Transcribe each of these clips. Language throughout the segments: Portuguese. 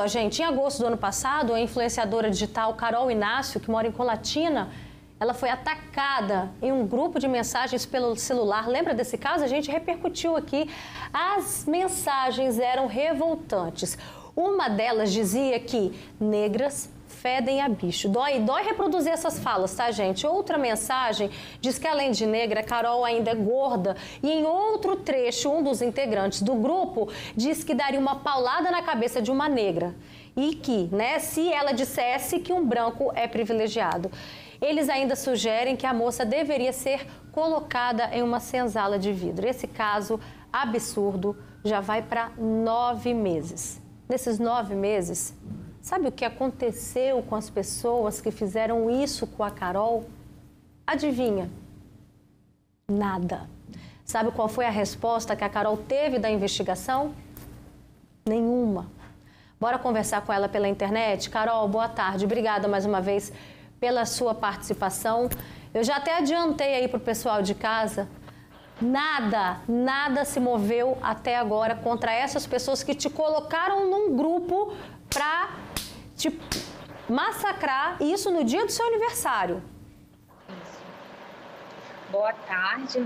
Gente, em agosto do ano passado, a influenciadora digital Carol Inácio, que mora em Colatina, ela foi atacada em um grupo de mensagens pelo celular. Lembra desse caso? A gente repercutiu aqui. As mensagens eram revoltantes. Uma delas dizia que negras fedem a bicho. Dói reproduzir essas falas, tá, gente? Outra mensagem diz que, além de negra, Carol ainda é gorda. E em outro trecho, um dos integrantes do grupo diz que daria uma paulada na cabeça de uma negra. E que, se ela dissesse que um branco é privilegiado. Eles ainda sugerem que a moça deveria ser colocada em uma senzala de vidro. Esse caso absurdo já vai para 9 meses. Nesses 9 meses... sabe o que aconteceu com as pessoas que fizeram isso com a Carol? Adivinha? Nada. Sabe qual foi a resposta que a Carol teve da investigação? Nenhuma. Bora conversar com ela pela internet? Carol, boa tarde. Obrigada mais uma vez pela sua participação. Eu já até adiantei aí para o pessoal de casa. Nada se moveu até agora contra essas pessoas que te colocaram num grupo para te massacrar, e isso no dia do seu aniversário. Isso. Boa tarde,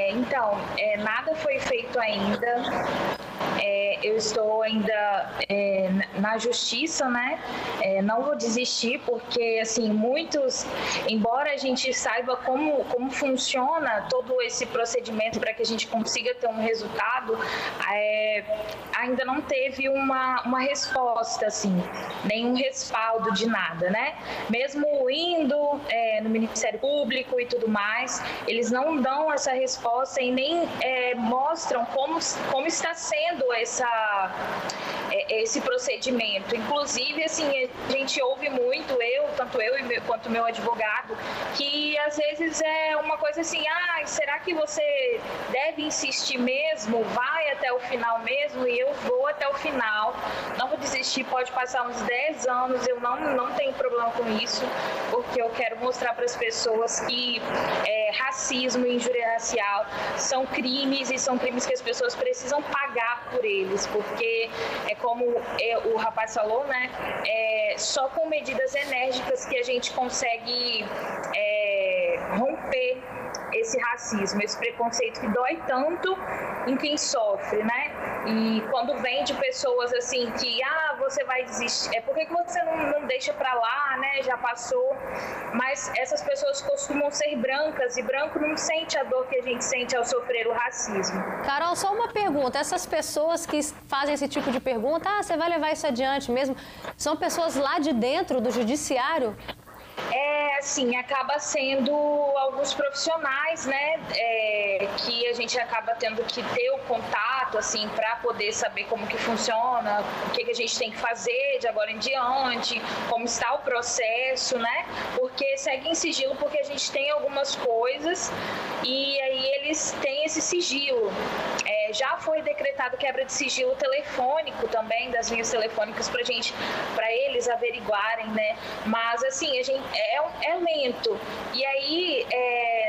Então, nada foi feito ainda. Eu estou ainda na justiça, não vou desistir, porque, assim, muitos, embora a gente saiba como funciona todo esse procedimento para que a gente consiga ter um resultado, ainda não teve uma resposta, assim, nenhum respaldo de nada, Mesmo indo no Ministério Público e tudo mais, eles não dão essa resposta e nem mostram como está sendo esse procedimento. Inclusive, assim, a gente ouve muito, tanto eu quanto meu advogado, que às vezes é uma coisa assim, será que você deve insistir mesmo? Vai até o final mesmo? E eu vou até o final, não vou desistir, pode passar uns 10 anos, eu não tenho problema com isso, porque eu quero mostrar para as pessoas que racismo e injúria racial são crimes, e são crimes que as pessoas precisam pagar por eles, porque como o rapaz falou, só com medidas enérgicas que a gente consegue romper esse racismo, esse preconceito que dói tanto em quem sofre, E quando vem de pessoas assim que, você vai desistir, por que você não deixa pra lá, já passou? Mas essas pessoas costumam ser brancas, e branco não sente a dor que a gente sente ao sofrer o racismo. Carol, só uma pergunta, essas pessoas que fazem esse tipo de pergunta, você vai levar isso adiante mesmo, são pessoas lá de dentro do judiciário? Assim, acaba sendo alguns profissionais, que a gente acaba tendo que ter o contato, assim, para poder saber como que funciona, o que a gente tem que fazer de agora em diante, como está o processo, Porque segue em sigilo, porque a gente tem algumas coisas e aí eles têm esse sigilo. Já foi decretado quebra de sigilo telefônico também, das linhas telefônicas para eles averiguarem, Mas, assim, é lento. E aí,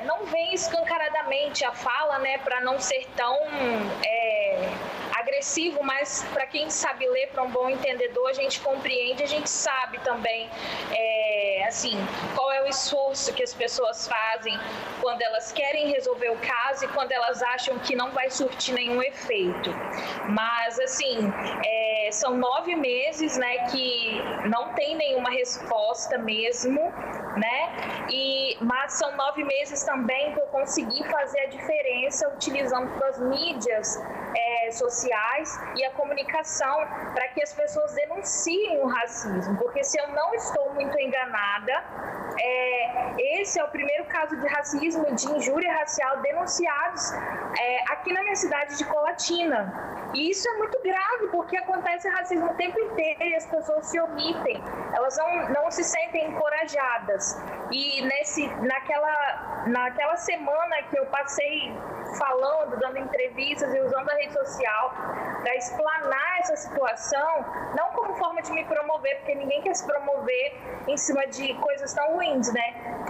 não vem escancaradamente a fala, para não ser tão agressivo, mas para quem sabe ler, para um bom entendedor, a gente compreende, a gente sabe também, assim, qual é o esforço que as pessoas fazem quando elas querem resolver o caso e quando elas acham que não vai surtir nenhum efeito. Mas, assim, são 9 meses, que não tem nenhuma resposta mesmo, mas são 9 meses também que eu consegui fazer a diferença utilizando as mídias sociais e a comunicação para que as pessoas denunciem o racismo, porque se eu não estou muito enganada, esse é o primeiro caso de racismo e de injúria racial denunciados aqui na minha cidade de Colatina. E isso é muito grave, porque acontece racismo o tempo inteiro e as pessoas se omitem, elas não se sentem encorajadas. E naquela semana que eu passei falando, dando entrevistas e usando a rede social para explanar essa situação, não como forma de me promover, porque ninguém quer se promover em cima de coisas tão ruins,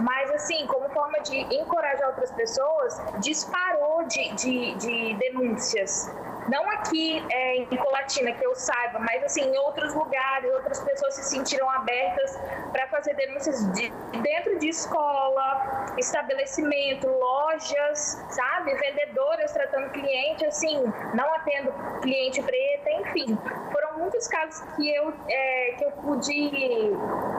mas assim, como forma de encorajar outras pessoas, disparou de denúncias. não aqui em Colatina, que eu saiba, mas assim, em outros lugares, outras pessoas se sentiram abertas para fazer denúncias dentro de escola, estabelecimento, lojas, sabe? Vendedoras tratando cliente, assim, não atendo cliente preta, enfim. Foram muitos casos que eu pude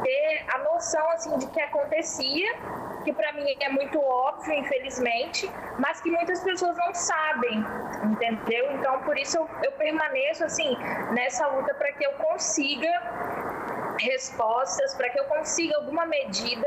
ter a noção, assim, de que acontecia, que para mim é muito óbvio, infelizmente, mas que muitas pessoas não sabem, entendeu? Então, por isso eu permaneço, assim, nessa luta para que eu consiga respostas, para que eu consiga alguma medida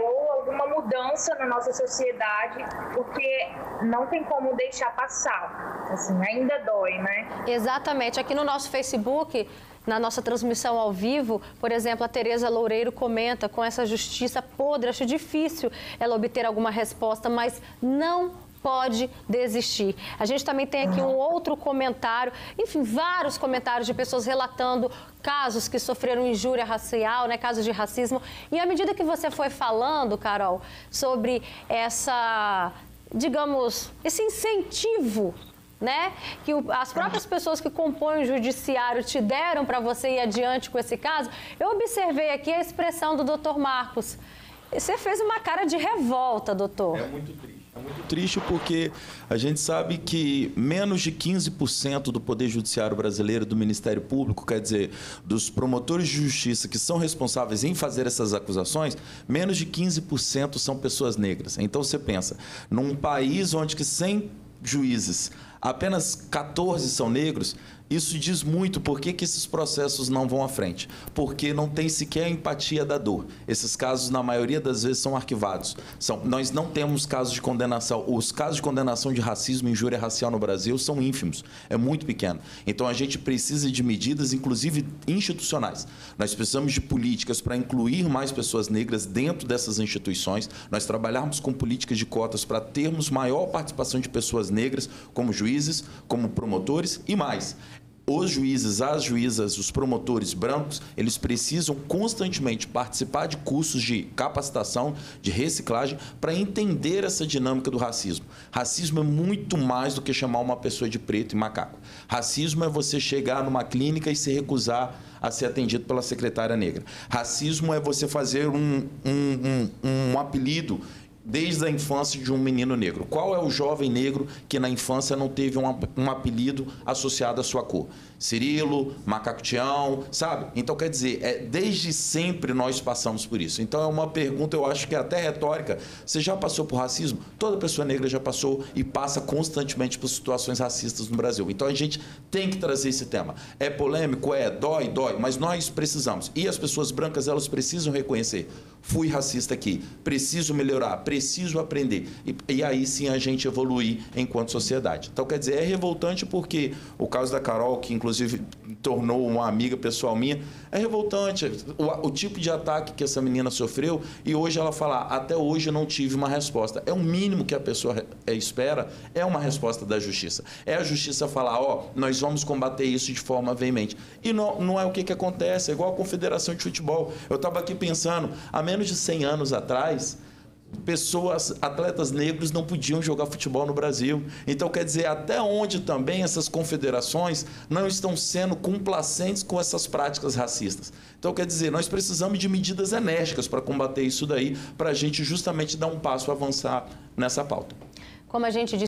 ou alguma mudança na nossa sociedade, porque não tem como deixar passar, assim, ainda dói, né? Exatamente. Aqui no nosso Facebook, na nossa transmissão ao vivo, por exemplo, a Tereza Loureiro comenta: com essa justiça podre, acho difícil ela obter alguma resposta, mas não pode desistir. A gente também tem aqui um outro comentário, enfim, vários comentários de pessoas relatando casos que sofreram injúria racial, né, casos de racismo. E à medida que você foi falando, Carol, sobre essa, digamos, esse incentivo, né, que as próprias pessoas que compõem o judiciário te deram para você ir adiante com esse caso, eu observei aqui a expressão do doutor Marcos. Você fez uma cara de revolta, doutor. É muito triste. É muito triste porque a gente sabe que menos de 15% do Poder Judiciário brasileiro, do Ministério Público, quer dizer, dos promotores de justiça que são responsáveis em fazer essas acusações, menos de 15% são pessoas negras. Então você pensa, num país onde que 100 juízes, apenas 14 são negros, isso diz muito por que esses processos não vão à frente. Porque não tem sequer empatia da dor. Esses casos, na maioria das vezes, são arquivados. Nós não temos casos de condenação. Os casos de condenação de racismo e injúria racial no Brasil são ínfimos. É muito pequeno. Então, a gente precisa de medidas, inclusive institucionais. Nós precisamos de políticas para incluir mais pessoas negras dentro dessas instituições. Nós trabalharmos com políticas de cotas para termos maior participação de pessoas negras como juízes, como promotores e mais. Os juízes, as juízas, os promotores brancos, eles precisam constantemente participar de cursos de capacitação, de reciclagem, para entender essa dinâmica do racismo. Racismo é muito mais do que chamar uma pessoa de preto e macaco. Racismo é você chegar numa clínica e se recusar a ser atendido pela secretária negra. Racismo é você fazer um apelido desde a infância de um menino negro. Qual é o jovem negro que na infância não teve um apelido associado à sua cor? Cirilo, Macaco-Tião, sabe? Então, quer dizer, desde sempre nós passamos por isso. Então, é uma pergunta, eu acho que é até retórica. Você já passou por racismo? Toda pessoa negra já passou e passa constantemente por situações racistas no Brasil. Então, a gente tem que trazer esse tema. É polêmico? Dói, mas nós precisamos. E as pessoas brancas, elas precisam reconhecer: fui racista aqui, preciso melhorar, preciso aprender. E aí sim a gente evoluir enquanto sociedade. Então, quer dizer, é revoltante porque o caso da Carol, que inclusive tornou uma amiga pessoal minha, é revoltante o tipo de ataque que essa menina sofreu, e hoje ela fala: até hoje eu não tive uma resposta. É o mínimo que a pessoa espera, é uma resposta da justiça. É a justiça falar: nós vamos combater isso de forma veemente. E não é o que acontece, é igual a Confederação de Futebol. Eu estava aqui pensando, há menos de 100 anos atrás, atletas negros não podiam jogar futebol no Brasil. Então, quer dizer, até onde também essas confederações não estão sendo complacentes com essas práticas racistas. Então, quer dizer, nós precisamos de medidas enérgicas para combater isso daí, para a gente justamente dar um passo a avançar nessa pauta. Como a gente disse,